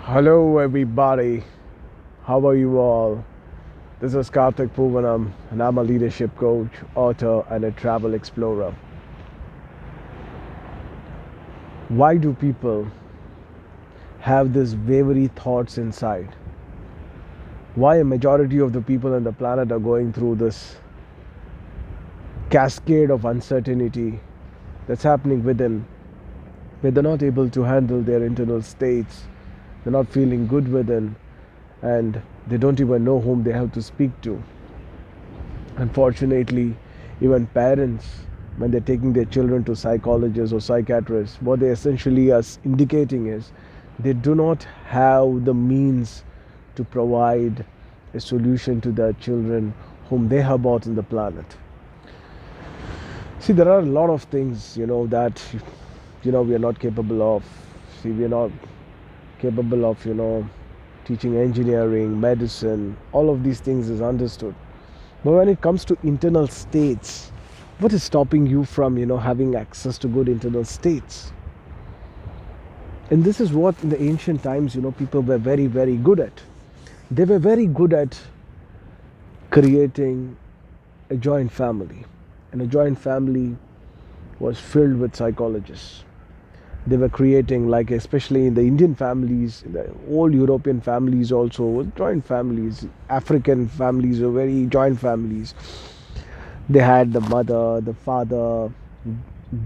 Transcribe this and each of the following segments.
Hello everybody, how are you all? This is Karthik Poovanam and I'm a leadership coach, author and a travel explorer. Why do people have these wavery thoughts inside? Why a majority of the people on the planet are going through this cascade of uncertainty that's happening within, where they're not able to handle their internal states, they're not feeling good within, and they don't even know whom they have to speak to. Unfortunately, even parents, when they're taking their children to psychologists or psychiatrists, what they essentially are indicating is they do not have the means to provide a solution to their children whom they have brought on the planet. See, there are a lot of things, that, we are not capable of. See, we are not capable of, teaching engineering, medicine, all of these things is understood. But when it comes to internal states, what is stopping you from, having access to good internal states? And this is what in the ancient times, people were very, very good at. They were very good at creating a joint family. And a joint family was filled with psychologists. They were creating, like especially in the Indian families, the old European families also were joint families. African families were very joint families. They had the mother, the father,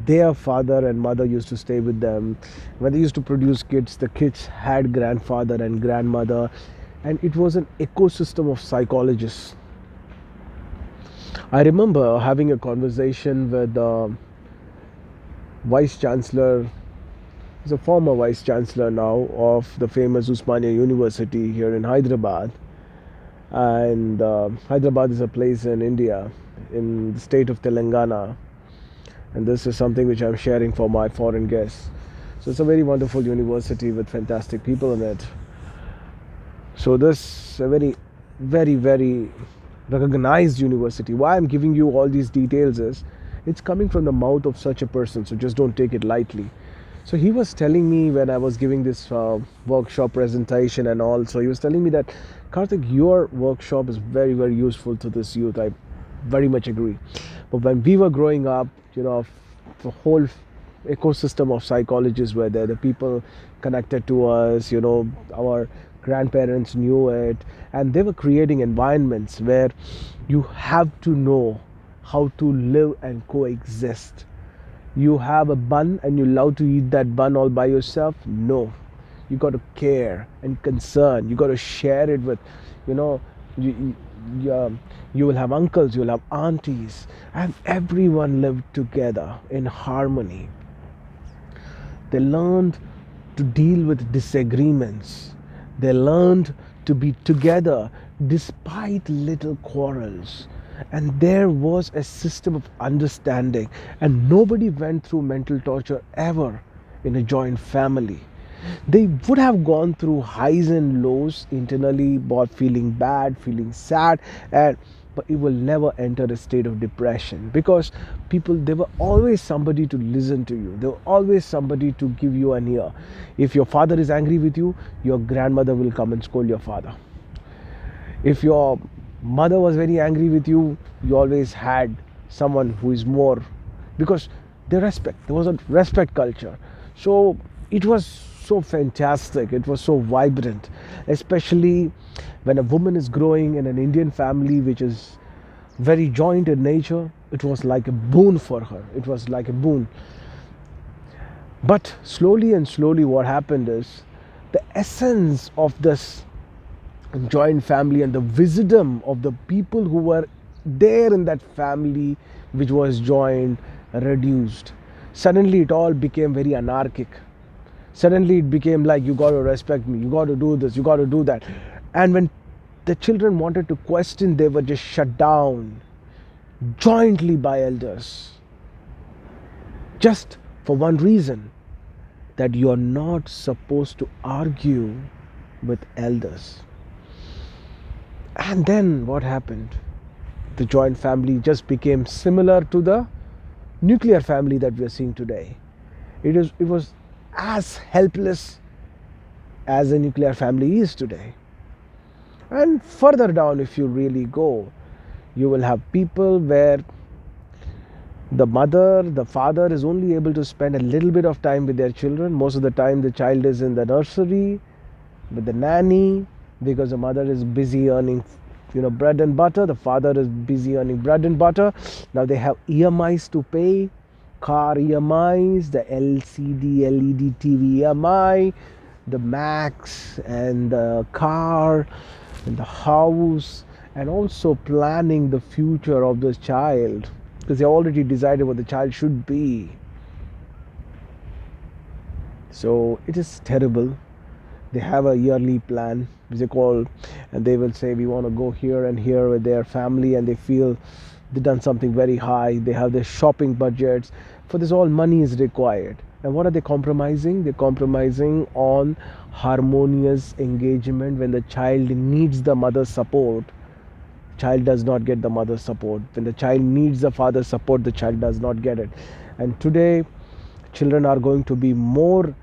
their father and mother used to stay with them. When they used to produce kids, the kids had grandfather and grandmother, and it was an ecosystem of psychologists. I remember having a conversation with the Vice Chancellor. He's a former Vice Chancellor now of the famous Usmania University here in Hyderabad. And Hyderabad is a place in India, in the state of Telangana. And this is something which I'm sharing for my foreign guests. So it's a very wonderful university with fantastic people in it. So this is a very, very, very recognized university. Why I'm giving you all these details is it's coming from the mouth of such a person, so just don't take it lightly. So he was telling me when I was giving this workshop presentation and all, so he was telling me that, Karthik, your workshop is very, very useful to this youth. I very much agree. But when we were growing up, the whole ecosystem of psychologists were there. The people connected to us, our grandparents knew it, and they were creating environments where you have to know how to live and coexist. You have a bun and you love to eat that bun all by yourself? No. You got to care and concern. You got to share it with, you will have uncles, you will have aunties, and everyone lived together in harmony. They learned to deal with disagreements. They learned to be together despite little quarrels. And there was a system of understanding, and nobody went through mental torture ever in a joint family. They would have gone through highs and lows internally, both feeling bad, feeling sad, but it will never enter a state of depression, because there were always somebody to listen to you. There were always somebody to give you an ear. If your father is angry with you, your grandmother will come and scold your father. If your mother was very angry with you, you always had someone who is more, because there was a respect culture. So it was so fantastic, it was so vibrant, especially when a woman is growing in an Indian family which is very joint in nature. It was like a boon for her. It was like a boon. But slowly and slowly what happened is the essence of this joint family and the wisdom of the people who were there in that family which was joined reduced. Suddenly it all became very anarchic. Suddenly it became like, you got to respect me, you got to do this, you got to do that. And when the children wanted to question, they were just shut down jointly by elders, just for one reason, that you are not supposed to argue with elders. And then what happened? The joint family just became similar to the nuclear family that we are seeing today. It was as helpless as a nuclear family is today. And further down, if you really go, you will have people where the father is only able to spend a little bit of time with their children. Most of the time, the child is in the nursery with the nanny, because the mother is busy earning bread and butter, the father is busy earning bread and butter. Now they have EMIs to pay, car EMIs, the LCD LED TV EMI, the Max, and the car and the house, and also planning the future of this child, because they already decided what the child should be. So it is terrible. They have a yearly plan, which they call, and they will say we want to go here and here with their family, and they feel they've done something very high. They have their shopping budgets. For this, all money is required. And what are they compromising? They're compromising on harmonious engagement. When the child needs the mother's support, the child does not get the mother's support. When the child needs the father's support, the child does not get it. And today, children are going to be more,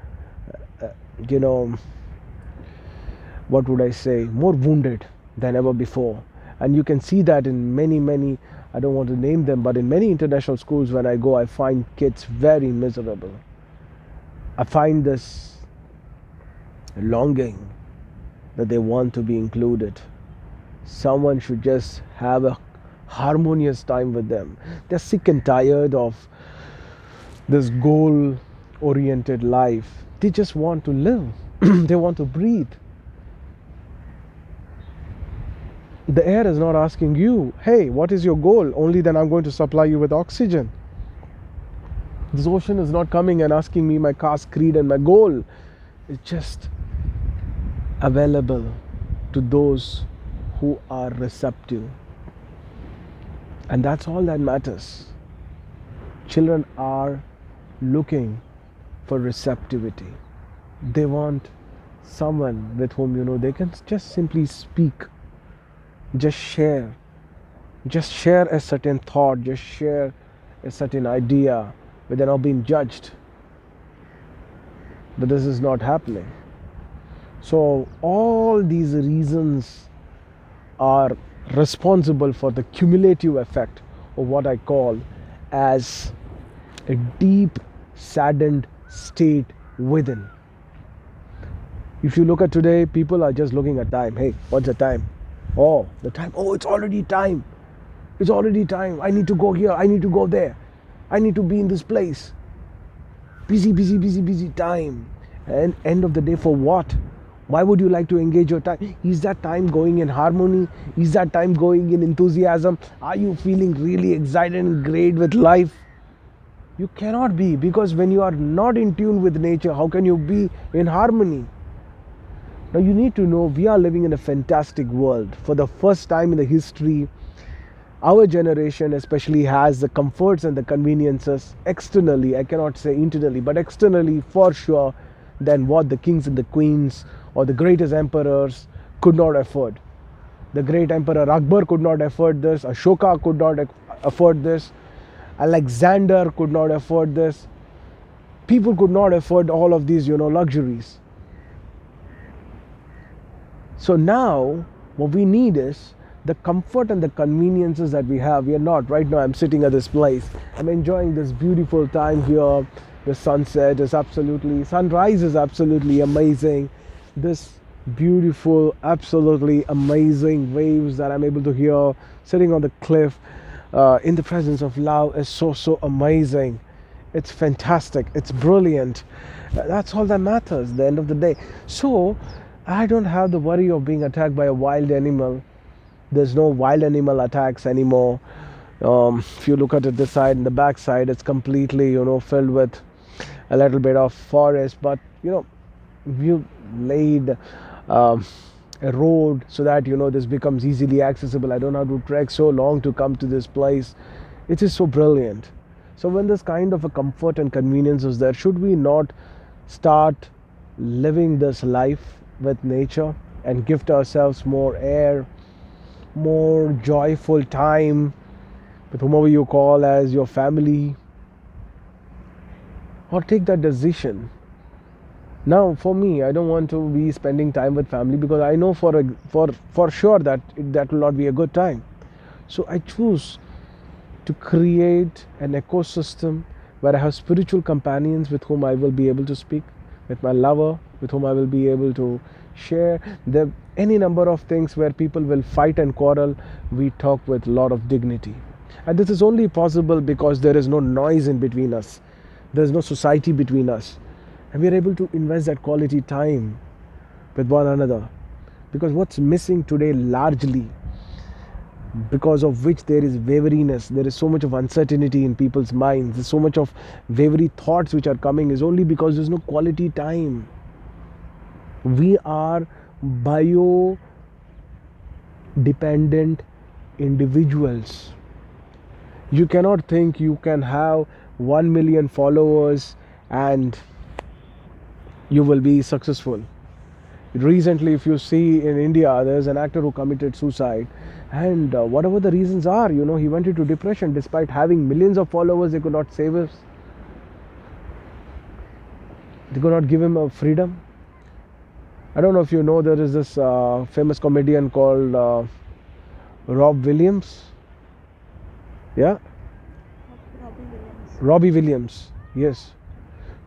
what would I say, more wounded than ever before. And you can see that in many, I don't want to name them, but in many international schools when I go, I find kids very miserable. I find this longing that they want to be included. Someone should just have a harmonious time with them. They're sick and tired of this goal-oriented life. They just want to live. They want to breathe. The air is not asking you, hey, what is your goal? Only then I'm going to supply you with oxygen. This ocean is not coming and asking me my caste, creed, and my goal. It's just available to those who are receptive. And that's all that matters. Children are looking for receptivity. They want someone with whom, they can just simply speak. Just share a certain thought, just share a certain idea, but they're not being judged. But this is not happening. So all these reasons are responsible for the cumulative effect of what I call as a deep, saddened state within. If you look at today, people are just looking at time. Hey, what's the time? Oh, the time. Oh, it's already time. It's already time. I need to go here. I need to go there. I need to be in this place. Busy time. And end of the day, for what? Why would you like to engage your time? Is that time going in harmony? Is that time going in enthusiasm? Are you feeling really excited and great with life? You cannot be, because when you are not in tune with nature, how can you be in harmony? Now you need to know we are living in a fantastic world. For the first time in the history, our generation especially has the comforts and the conveniences externally, I cannot say internally, but externally for sure, than what the kings and the queens or the greatest emperors could not afford. The great emperor Akbar could not afford this, Ashoka could not afford this, Alexander could not afford this. People could not afford all of these, luxuries. So now what we need is the comfort and the conveniences that we have. We are not. Right now I'm sitting at this place. I'm enjoying this beautiful time here. The sunset is sunrise is absolutely amazing. This beautiful, absolutely amazing waves that I'm able to hear sitting on the cliff in the presence of love is so amazing. It's fantastic. It's brilliant. That's all that matters at the end of the day. So I don't have the worry of being attacked by a wild animal. There's no wild animal attacks anymore. If you look at it this side and the back side, it's completely, filled with a little bit of forest. But, we've laid a road so that, this becomes easily accessible. I don't have to trek so long to come to this place. It is so brilliant. So when this kind of a comfort and convenience is there, should we not start living this life with nature and gift ourselves more air, more joyful time with whomever you call as your family? Or take that decision Now, for me, I don't want to be spending time with family because I know for sure that that will not be a good time. So I choose to create an ecosystem where I have spiritual companions with whom I will be able to speak, with my lover, with whom I will be able to share any number of things where people will fight and quarrel. We talk with a lot of dignity. And this is only possible because there is no noise in between us, there is no society between us. And we are able to invest that quality time with one another. Because what's missing today largely, because of which there is wariness, there is so much of uncertainty in people's minds, there's so much of wavery thoughts which are coming, is only because there's no quality time. We are bio dependent individuals. You cannot think you can have 1 million followers and you will be successful. Recently, if you see in India, there's an actor who committed suicide, and whatever the reasons are, he went into depression. Despite having millions of followers, they could not save us. They could not give him a freedom. I don't know if you know, there is this famous comedian called Rob Williams. Yeah, Robbie Williams. Yes.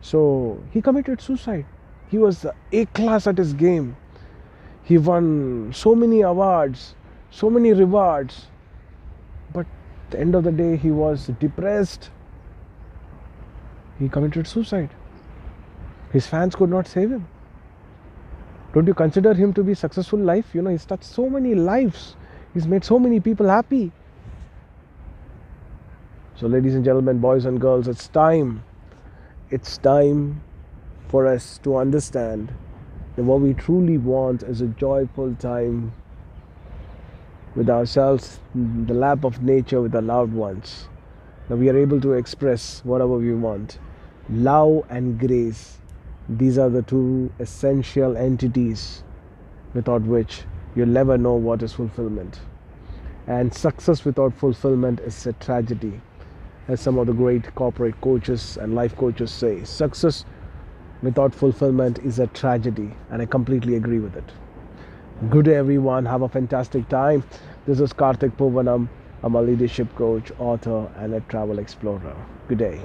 So he committed suicide. He was A class at his game. He won so many awards, so many rewards. But at the end of the day, he was depressed. He committed suicide. His fans could not save him. Don't you consider him to be successful life? He's touched so many lives. He's made so many people happy. So ladies and gentlemen, boys and girls, it's time. It's time for us to understand that what we truly want is a joyful time with ourselves, the lap of nature with our loved ones. That we are able to express whatever we want. Love and grace. These are the two essential entities without which you'll never know what is fulfillment. And success without fulfillment is a tragedy. As some of the great corporate coaches and life coaches say, success without fulfillment is a tragedy, and I completely agree with it. Good day, everyone. Have a fantastic time. This is Karthik Poovanam. I'm a leadership coach, author, and a travel explorer. Good day.